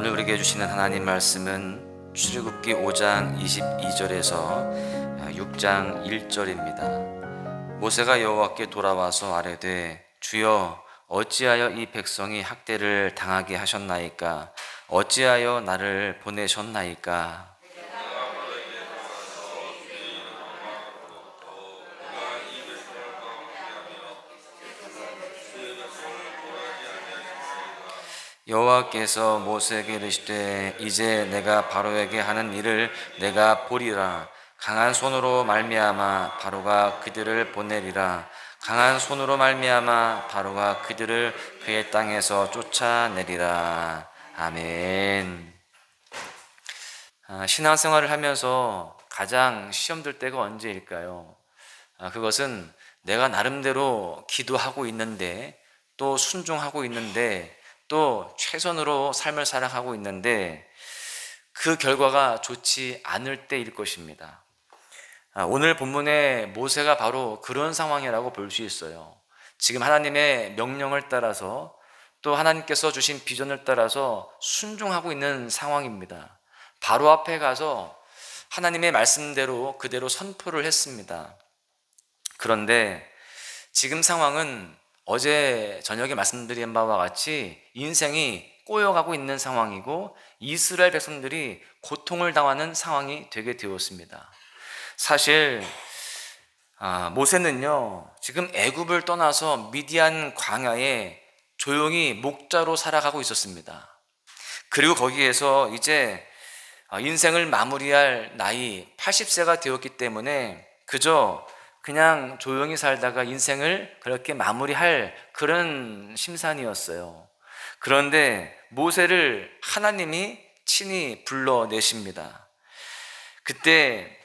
오늘 우리에게 주시는 하나님 말씀은 출애굽기 5장 22절에서 6장 1절입니다. 모세가 여호와께 돌아와서 아뢰되 주여 어찌하여 이 백성이 학대를 당하게 하셨나이까? 어찌하여 나를 보내셨나이까? 여호와께서 모세에게 이르시되 이제 내가 바로에게 하는 일을 내가 보리라. 강한 손으로 말미암아 바로가 그들을 보내리라. 강한 손으로 말미암아 바로가 그들을 그의 땅에서 쫓아내리라. 아멘. 신앙생활을 하면서 가장 시험 들 때가 언제일까요? 그것은 내가 나름대로 기도하고 있는데, 또 순종하고 있는데, 또 최선으로 삶을 살아가고 있는데 그 결과가 좋지 않을 때일 것입니다. 오늘 본문의 모세가 바로 그런 상황이라고 볼 수 있어요. 지금 하나님의 명령을 따라서, 또 하나님께서 주신 비전을 따라서 순종하고 있는 상황입니다. 바로 앞에 가서 하나님의 말씀대로 그대로 선포를 했습니다. 그런데 지금 상황은 어제 저녁에 말씀드린 바와 같이 인생이 꼬여가고 있는 상황이고 이스라엘 백성들이 고통을 당하는 상황이 되게 되었습니다. 사실 모세는요, 지금 애굽을 떠나서 미디안 광야에 조용히 목자로 살아가고 있었습니다. 그리고 거기에서 이제 인생을 마무리할 나이 80세가 되었기 때문에 그냥 조용히 살다가 인생을 그렇게 마무리할 그런 심산이었어요. 그런데 모세를 하나님이 친히 불러내십니다. 그때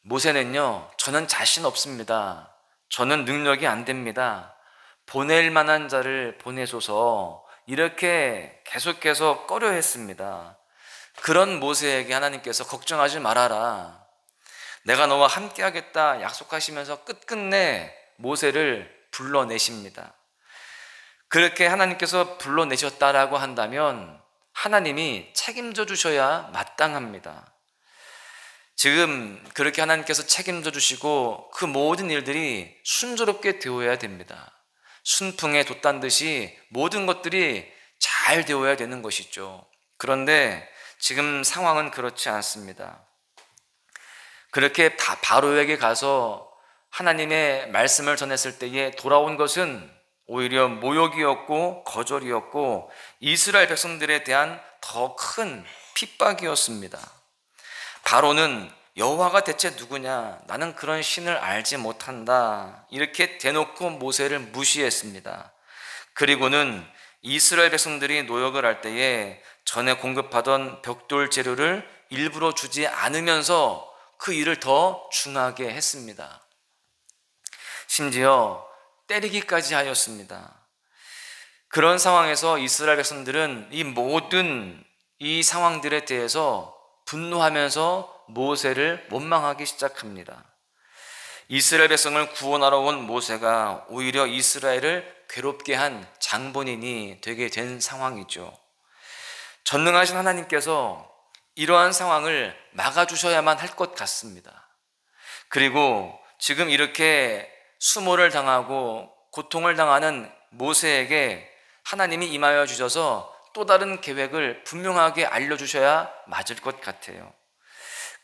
모세는요, 저는 자신 없습니다. 저는 능력이 안 됩니다. 보낼 만한 자를 보내소서, 이렇게 계속해서 꺼려했습니다. 그런 모세에게 하나님께서 걱정하지 말아라, 내가 너와 함께 하겠다 약속하시면서 끝끝내 모세를 불러내십니다. 그렇게 하나님께서 불러내셨다라고 한다면 하나님이 책임져 주셔야 마땅합니다. 지금 그렇게 하나님께서 책임져 주시고 그 모든 일들이 순조롭게 되어야 됩니다. 순풍에 돛단 듯이 모든 것들이 잘 되어야 되는 것이죠. 그런데 지금 상황은 그렇지 않습니다. 그렇게 바로에게 가서 하나님의 말씀을 전했을 때에 돌아온 것은 오히려 모욕이었고 거절이었고 이스라엘 백성들에 대한 더 큰 핍박이었습니다. 바로는 여호와가 대체 누구냐? 나는 그런 신을 알지 못한다, 이렇게 대놓고 모세를 무시했습니다. 그리고는 이스라엘 백성들이 노역을 할 때에 전에 공급하던 벽돌 재료를 일부러 주지 않으면서 그 일을 더 중하게 했습니다. 심지어 때리기까지 하였습니다. 그런 상황에서 이스라엘 백성들은 이 모든 이 상황들에 대해서 분노하면서 모세를 원망하기 시작합니다. 이스라엘 백성을 구원하러 온 모세가 오히려 이스라엘을 괴롭게 한 장본인이 되게 된 상황이죠. 전능하신 하나님께서 이러한 상황을 막아주셔야만 할 것 같습니다. 그리고 지금 이렇게 수모를 당하고 고통을 당하는 모세에게 하나님이 임하여 주셔서 또 다른 계획을 분명하게 알려주셔야 맞을 것 같아요.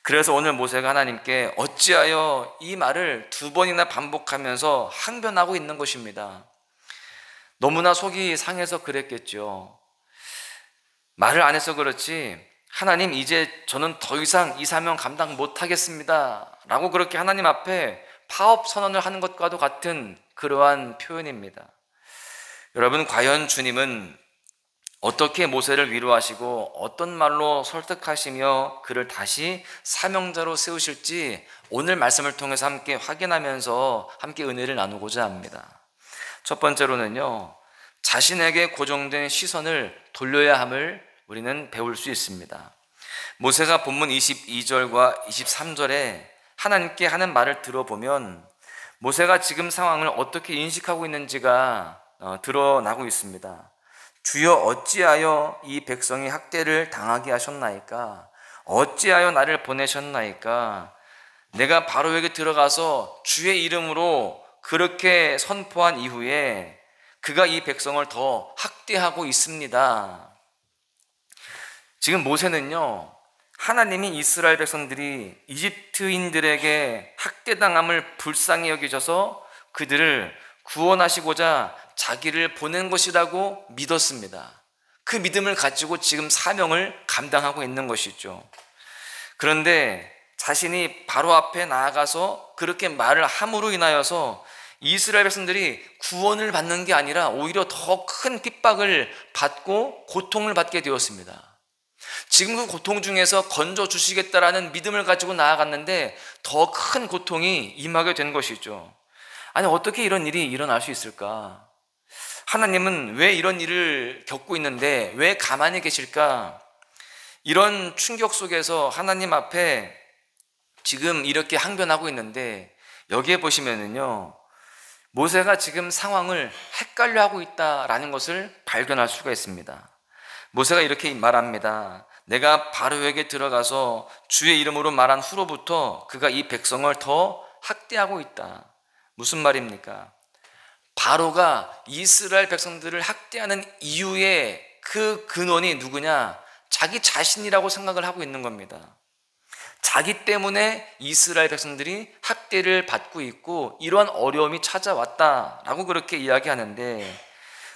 그래서 오늘 모세가 하나님께 어찌하여 이 말을 2번이나 반복하면서 항변하고 있는 것입니다. 너무나 속이 상해서 그랬겠죠. 말을 안 해서 그렇지, 하나님 이제 저는 더 이상 이 사명 감당 못하겠습니다 라고 그렇게 하나님 앞에 파업 선언을 하는 것과도 같은 그러한 표현입니다. 여러분, 과연 주님은 어떻게 모세를 위로하시고 어떤 말로 설득하시며 그를 다시 사명자로 세우실지 오늘 말씀을 통해서 함께 확인하면서 함께 은혜를 나누고자 합니다. 첫 번째로는요, 자신에게 고정된 시선을 돌려야 함을 우리는 배울 수 있습니다. 모세가 본문 22절과 23절에 하나님께 하는 말을 들어보면 모세가 지금 상황을 어떻게 인식하고 있는지가 드러나고 있습니다. 주여 어찌하여 이 백성이 학대를 당하게 하셨나이까? 어찌하여 나를 보내셨나이까? 내가 바로에게 들어가서 주의 이름으로 그렇게 선포한 이후에 그가 이 백성을 더 학대하고 있습니다. 지금 모세는요, 하나님이 이스라엘 백성들이 이집트인들에게 학대당함을 불쌍히 여기셔서 그들을 구원하시고자 자기를 보낸 것이라고 믿었습니다. 그 믿음을 가지고 지금 사명을 감당하고 있는 것이죠. 그런데 자신이 바로 앞에 나아가서 그렇게 말을 함으로 인하여서 이스라엘 백성들이 구원을 받는 게 아니라 오히려 더 큰 핍박을 받고 고통을 받게 되었습니다. 지금 그 고통 중에서 건져주시겠다라는 믿음을 가지고 나아갔는데 더 큰 고통이 임하게 된 것이죠. 아니, 어떻게 이런 일이 일어날 수 있을까? 하나님은 왜 이런 일을 겪고 있는데 왜 가만히 계실까? 이런 충격 속에서 하나님 앞에 지금 이렇게 항변하고 있는데, 여기에 보시면은요, 모세가 지금 상황을 헷갈려 하고 있다라는 것을 발견할 수가 있습니다. 모세가 이렇게 말합니다. 내가 바로에게 들어가서 주의 이름으로 말한 후로부터 그가 이 백성을 더 학대하고 있다. 무슨 말입니까? 바로가 이스라엘 백성들을 학대하는 이유의 그 근원이 누구냐? 자기 자신이라고 생각을 하고 있는 겁니다. 자기 때문에 이스라엘 백성들이 학대를 받고 있고 이러한 어려움이 찾아왔다라고 그렇게 이야기하는데,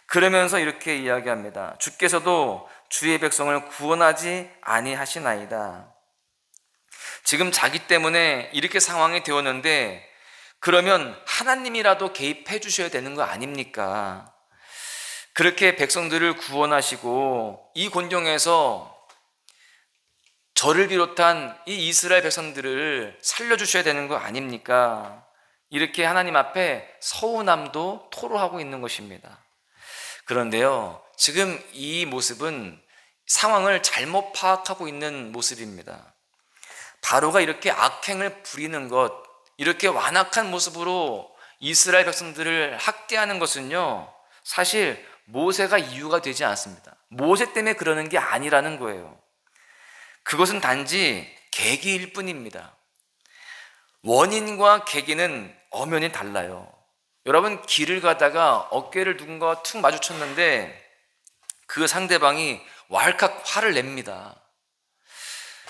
그러면서 이렇게 이야기합니다. 주께서도 주의 백성을 구원하지 아니하시나이다. 지금 자기 때문에 이렇게 상황이 되었는데 그러면 하나님이라도 개입해 주셔야 되는 거 아닙니까? 그렇게 백성들을 구원하시고 이 곤경에서 저를 비롯한 이 이스라엘 백성들을 살려주셔야 되는 거 아닙니까? 이렇게 하나님 앞에 서운함도 토로하고 있는 것입니다. 그런데요, 지금 이 모습은 상황을 잘못 파악하고 있는 모습입니다. 바로가 이렇게 악행을 부리는 것, 이렇게 완악한 모습으로 이스라엘 백성들을 학대하는 것은요, 사실 모세가 이유가 되지 않습니다. 모세 때문에 그러는 게 아니라는 거예요. 그것은 단지 계기일 뿐입니다. 원인과 계기는 엄연히 달라요. 여러분, 길을 가다가 어깨를 누군가 툭 마주쳤는데 그 상대방이 왈칵 화를 냅니다.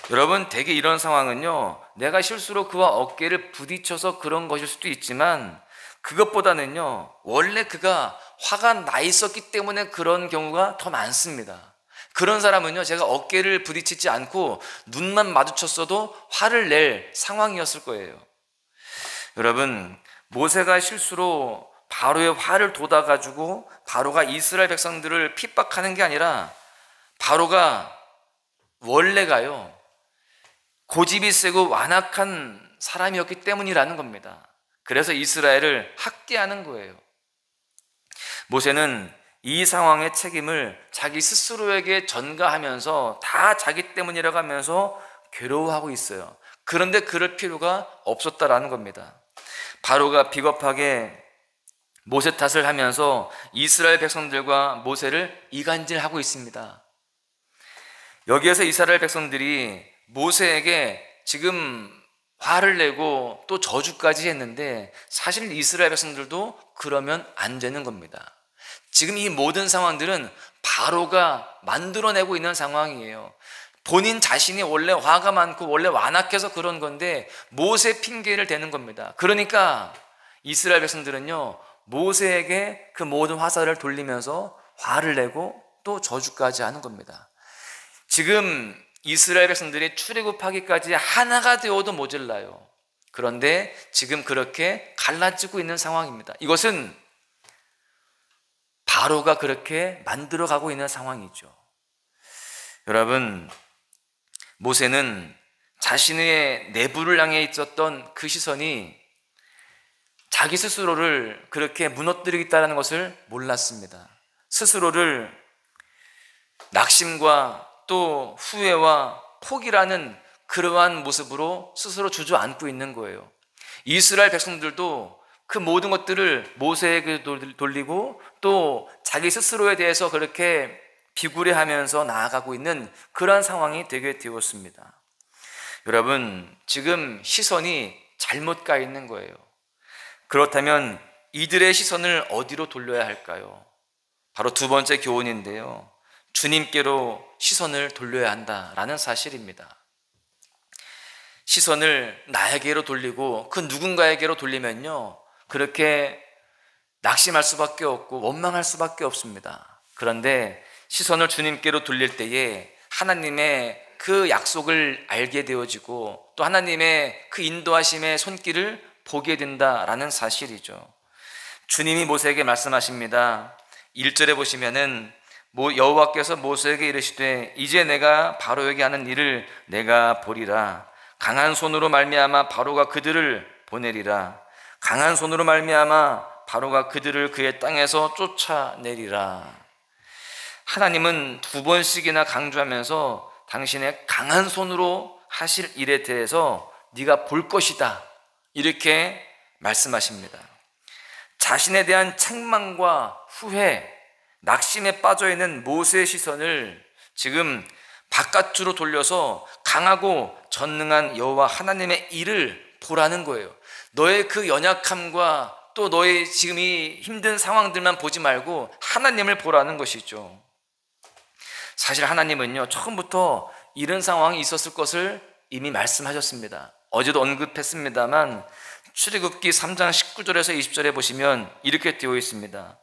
여러분, 대개 이런 상황은요, 내가 실수로 그와 어깨를 부딪혀서 그런 것일 수도 있지만 그것보다는요, 원래 그가 화가 나 있었기 때문에 그런 경우가 더 많습니다. 그런 사람은요, 제가 어깨를 부딪히지 않고 눈만 마주쳤어도 화를 낼 상황이었을 거예요. 여러분, 모세가 실수로 바로의 화를 돋아가지고 바로가 이스라엘 백성들을 핍박하는 게 아니라 바로가 원래가요, 고집이 세고 완악한 사람이었기 때문이라는 겁니다. 그래서 이스라엘을 학대하는 거예요. 모세는 이 상황의 책임을 자기 스스로에게 전가하면서 다 자기 때문이라고 하면서 괴로워하고 있어요. 그런데 그럴 필요가 없었다라는 겁니다. 바로가 비겁하게 모세 탓을 하면서 이스라엘 백성들과 모세를 이간질하고 있습니다. 여기에서 이스라엘 백성들이 모세에게 지금 화를 내고 또 저주까지 했는데 사실 이스라엘 백성들도 그러면 안 되는 겁니다. 지금 이 모든 상황들은 바로가 만들어내고 있는 상황이에요. 본인 자신이 원래 화가 많고 원래 완악해서 그런 건데 모세 핑계를 대는 겁니다. 그러니까 이스라엘 백성들은요, 모세에게 그 모든 화살을 돌리면서 화를 내고 또 저주까지 하는 겁니다. 지금 이스라엘 백성들이 출애굽하기까지 하나가 되어도 모자라요. 그런데 지금 그렇게 갈라지고 있는 상황입니다. 이것은 바로가 그렇게 만들어가고 있는 상황이죠. 여러분, 모세는 자신의 내부를 향해 있었던 그 시선이 자기 스스로를 그렇게 무너뜨리겠다는 것을 몰랐습니다. 스스로를 낙심과 또 후회와 포기라는 그러한 모습으로 스스로 주저앉고 있는 거예요. 이스라엘 백성들도 그 모든 것들을 모세에게 돌리고 또 자기 스스로에 대해서 그렇게 비굴해하면서 나아가고 있는 그러한 상황이 되게 되었습니다. 여러분, 지금 시선이 잘못 가 있는 거예요. 그렇다면 이들의 시선을 어디로 돌려야 할까요? 바로 두 번째 교훈인데요, 주님께로 시선을 돌려야 한다라는 사실입니다. 시선을 나에게로 돌리고 그 누군가에게로 돌리면요, 그렇게 낙심할 수밖에 없고 원망할 수밖에 없습니다. 그런데 시선을 주님께로 돌릴 때에 하나님의 그 약속을 알게 되어지고 또 하나님의 그 인도하심의 손길을 보게 된다라는 사실이죠. 주님이 모세에게 말씀하십니다. 1절에 보시면은 여호와께서 모세에게 이르시되 이제 내가 바로에게 하는 일을 내가 보리라. 강한 손으로 말미암아 바로가 그들을 보내리라. 강한 손으로 말미암아 바로가 그들을 그의 땅에서 쫓아내리라. 하나님은 두 번씩이나 강조하면서 당신의 강한 손으로 하실 일에 대해서 네가 볼 것이다, 이렇게 말씀하십니다. 자신에 대한 책망과 후회, 낙심에 빠져있는 모세의 시선을 지금 바깥으로 돌려서 강하고 전능한 여호와 하나님의 일을 보라는 거예요. 너의 그 연약함과 또 너의 지금 이 힘든 상황들만 보지 말고 하나님을 보라는 것이죠. 사실 하나님은요, 처음부터 이런 상황이 있었을 것을 이미 말씀하셨습니다. 어제도 언급했습니다만 출애굽기 3장 19절에서 20절에 보시면 이렇게 되어 있습니다.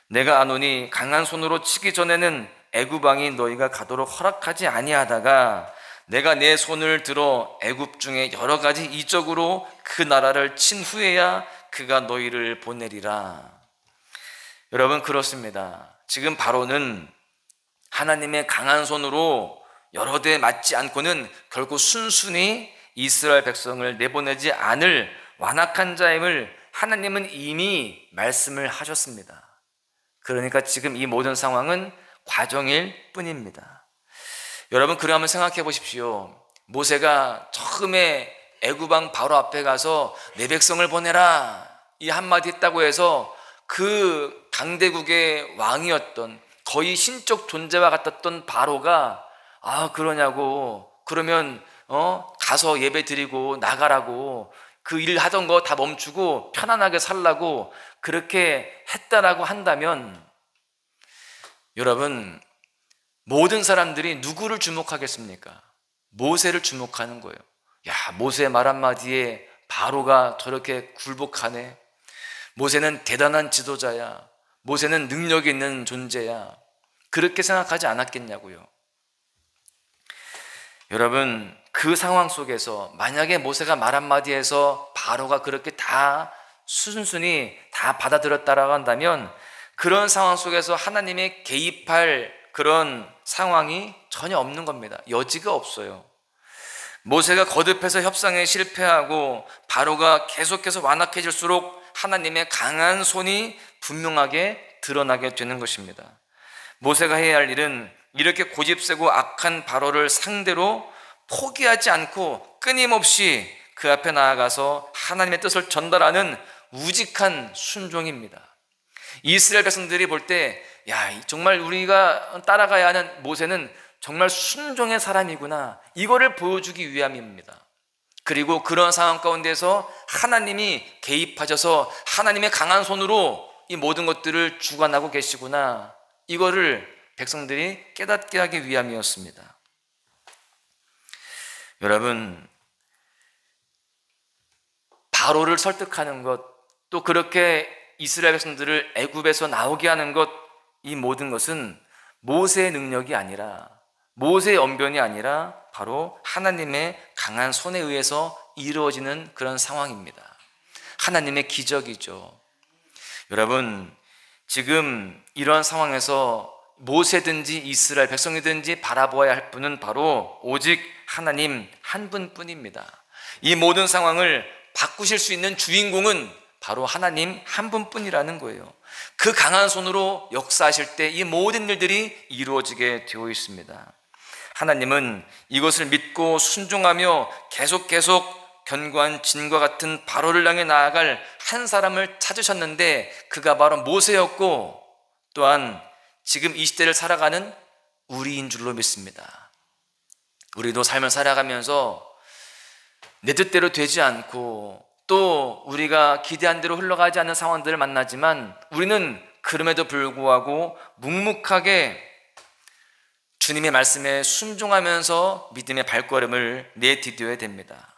내가 아노니 강한 손으로 치기 전에는 애굽 왕이 너희가 가도록 허락하지 아니하다가 내가 내 손을 들어 애굽 중에 여러 가지 이적으로 그 나라를 친 후에야 그가 너희를 보내리라. 여러분, 그렇습니다. 지금 바로는 하나님의 강한 손으로 여러 대 맞지 않고는 결국 순순히 이스라엘 백성을 내보내지 않을 완악한 자임을 하나님은 이미 말씀을 하셨습니다. 그러니까 지금 이 모든 상황은 과정일 뿐입니다. 여러분, 그러면 생각해 보십시오. 모세가 처음에 애굽 왕 바로 앞에 가서 내 백성을 보내라 이 한마디 했다고 해서 그 강대국의 왕이었던 거의 신적 존재와 같았던 바로가 그러냐고, 그러면 가서 예배 드리고 나가라고, 그 일 하던 거 다 멈추고 편안하게 살라고 그렇게 했다라고 한다면, 여러분, 모든 사람들이 누구를 주목하겠습니까? 모세를 주목하는 거예요. 야, 모세의 말 한마디에 바로가 저렇게 굴복하네. 모세는 대단한 지도자야. 모세는 능력 있는 존재야. 그렇게 생각하지 않았겠냐고요. 여러분, 그 상황 속에서 만약에 모세가 말 한마디에서 바로가 그렇게 다 순순히 다 받아들였다라고 한다면 그런 상황 속에서 하나님의 개입할 그런 상황이 전혀 없는 겁니다. 여지가 없어요. 모세가 거듭해서 협상에 실패하고 바로가 계속해서 완악해질수록 하나님의 강한 손이 분명하게 드러나게 되는 것입니다. 모세가 해야 할 일은 이렇게 고집세고 악한 바로를 상대로 포기하지 않고 끊임없이 그 앞에 나아가서 하나님의 뜻을 전달하는 우직한 순종입니다. 이스라엘 백성들이 볼 때, 야, 정말 우리가 따라가야 하는 모세는 정말 순종의 사람이구나, 이거를 보여주기 위함입니다. 그리고 그런 상황 가운데서 하나님이 개입하셔서 하나님의 강한 손으로 이 모든 것들을 주관하고 계시구나, 이거를 백성들이 깨닫게 하기 위함이었습니다. 여러분, 바로를 설득하는 것, 또 그렇게 이스라엘 백성들을 애굽에서 나오게 하는 것, 이 모든 것은 모세의 능력이 아니라, 모세의 언변이 아니라 바로 하나님의 강한 손에 의해서 이루어지는 그런 상황입니다. 하나님의 기적이죠. 여러분, 지금 이러한 상황에서 모세든지 이스라엘 백성이든지 바라보아야 할 분은 바로 오직 하나님 한 분뿐입니다. 이 모든 상황을 바꾸실 수 있는 주인공은 바로 하나님 한 분뿐이라는 거예요. 그 강한 손으로 역사하실 때 이 모든 일들이 이루어지게 되어 있습니다. 하나님은 이것을 믿고 순종하며 계속 견고한 진과 같은 바로를 향해 나아갈 한 사람을 찾으셨는데 그가 바로 모세였고 또한 지금 이 시대를 살아가는 우리인 줄로 믿습니다. 우리도 삶을 살아가면서 내 뜻대로 되지 않고 또 우리가 기대한 대로 흘러가지 않는 상황들을 만나지만 우리는 그럼에도 불구하고 묵묵하게 주님의 말씀에 순종하면서 믿음의 발걸음을 내디뎌야 됩니다.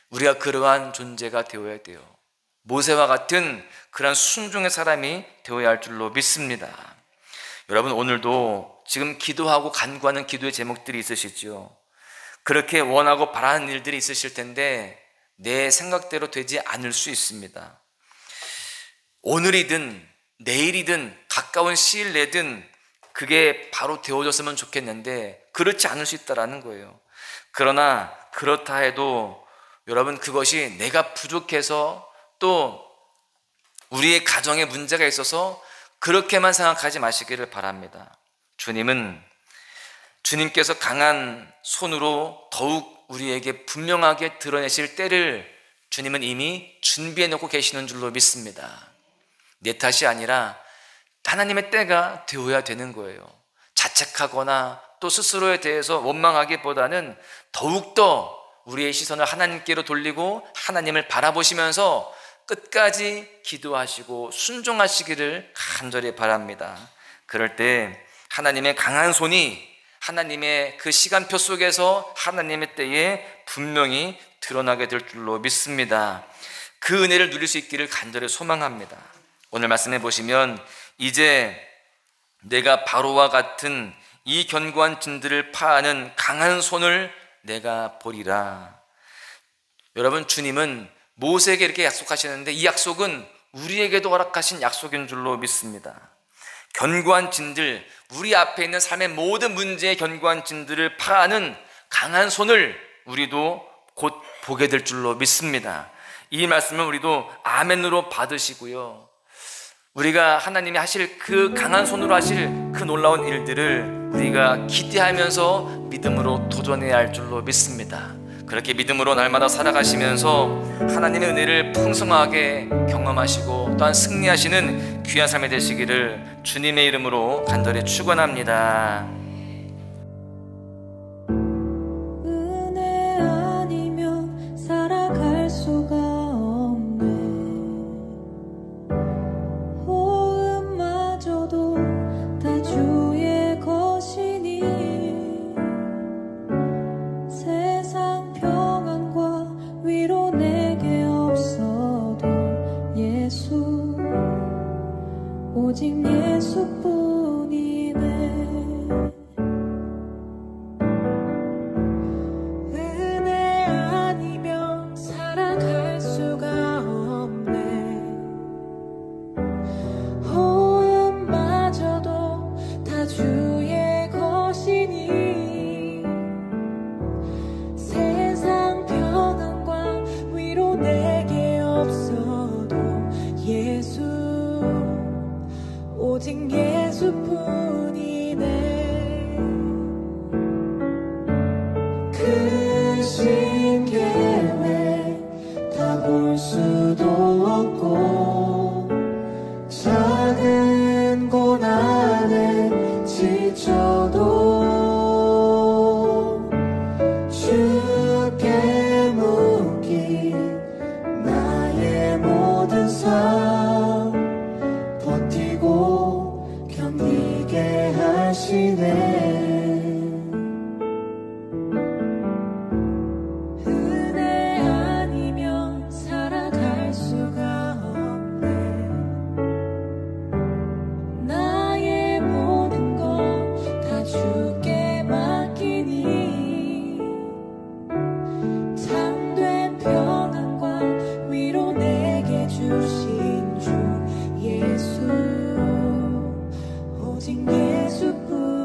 우리가 그러한 존재가 되어야 돼요. 모세와 같은 그러한 순종의 사람이 되어야 할 줄로 믿습니다. 여러분, 오늘도 지금 기도하고 간구하는 기도의 제목들이 있으시죠? 그렇게 원하고 바라는 일들이 있으실 텐데 내 생각대로 되지 않을 수 있습니다. 오늘이든 내일이든 가까운 시일 내든 그게 바로 되어졌으면 좋겠는데 그렇지 않을 수 있다는 거예요. 그러나 그렇다 해도 여러분, 그것이 내가 부족해서 또 우리의 가정에 문제가 있어서 그렇게만 생각하지 마시기를 바랍니다. 주님께서 강한 손으로 더욱 우리에게 분명하게 드러내실 때를 주님은 이미 준비해 놓고 계시는 줄로 믿습니다. 내 탓이 아니라 하나님의 때가 되어야 되는 거예요. 자책하거나 또 스스로에 대해서 원망하기보다는 더욱더 우리의 시선을 하나님께로 돌리고 하나님을 바라보시면서 끝까지 기도하시고 순종하시기를 간절히 바랍니다. 그럴 때 하나님의 강한 손이 하나님의 그 시간표 속에서 하나님의 때에 분명히 드러나게 될 줄로 믿습니다. 그 은혜를 누릴 수 있기를 간절히 소망합니다. 오늘 말씀해 보시면 이제 내가 바로와 같은 이 견고한 진들을 파하는 강한 손을 내가 보리라. 여러분, 주님은 모세에게 이렇게 약속하시는데 이 약속은 우리에게도 허락하신 약속인 줄로 믿습니다. 견고한 진들, 우리 앞에 있는 삶의 모든 문제의 견고한 진들을 파하는 강한 손을 우리도 곧 보게 될 줄로 믿습니다. 이 말씀을 우리도 아멘으로 받으시고요, 우리가 하나님이 하실 그 강한 손으로 하실 그 놀라운 일들을 우리가 기대하면서 믿음으로 도전해야 할 줄로 믿습니다. 그렇게 믿음으로 날마다 살아가시면서 하나님의 은혜를 풍성하게 경험하시고 또한 승리하시는 귀한 삶이 되시기를 주님의 이름으로 간절히 축원합니다. 은혜 아니면 살아갈 수가 없네. 호흡마저도 다 주의 것이니 세상 평안과 위로 내게 없어도 예수, 오직 예수뿐이네. 은혜 아니면 살아갈 수가 없네. 호흡마저도 다 주의 것이니 세상 평안과 위로 내게 없어도 예수, 오직 예수뿐이네. 크신 계획 다 볼 수도 없고 작은 고난에 지쳐도 주께 묶인 나의 모든 삶 버티고 견디게 하시네. 은혜 아니면 살아갈 수가 없네. 나의 모든 것 다 주께 맡기니 참된 평안과 위로 내게 주신 주 예수, 오직 예수뿐이네.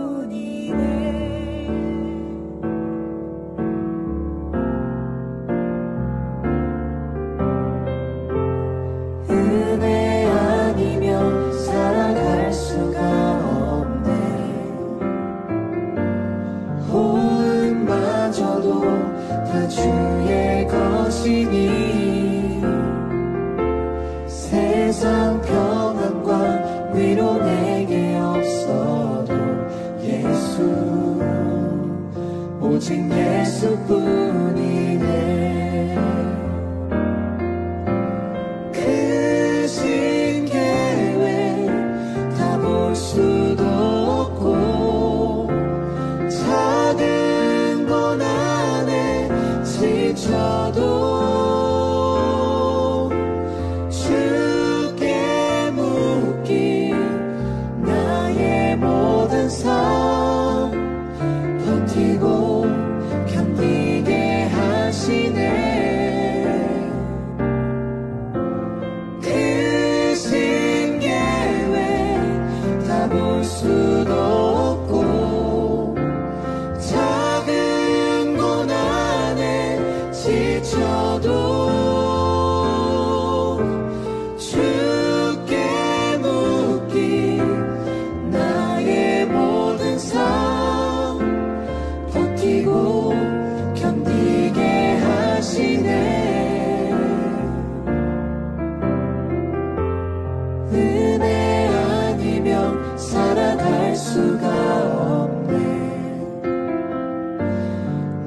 수가 없네.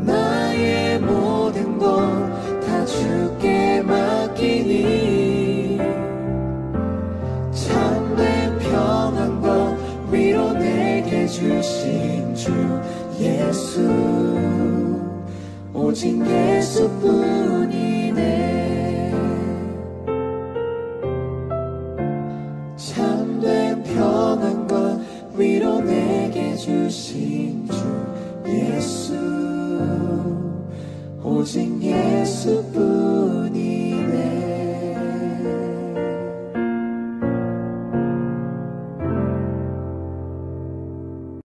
나의 모든 것 다 주께 맡기니 참된 평안과 위로 내게 주신 주 예수, 오직 예수뿐이네. 참된 평안과 위로 내게 주신 주 예수, 오직 예수뿐이네.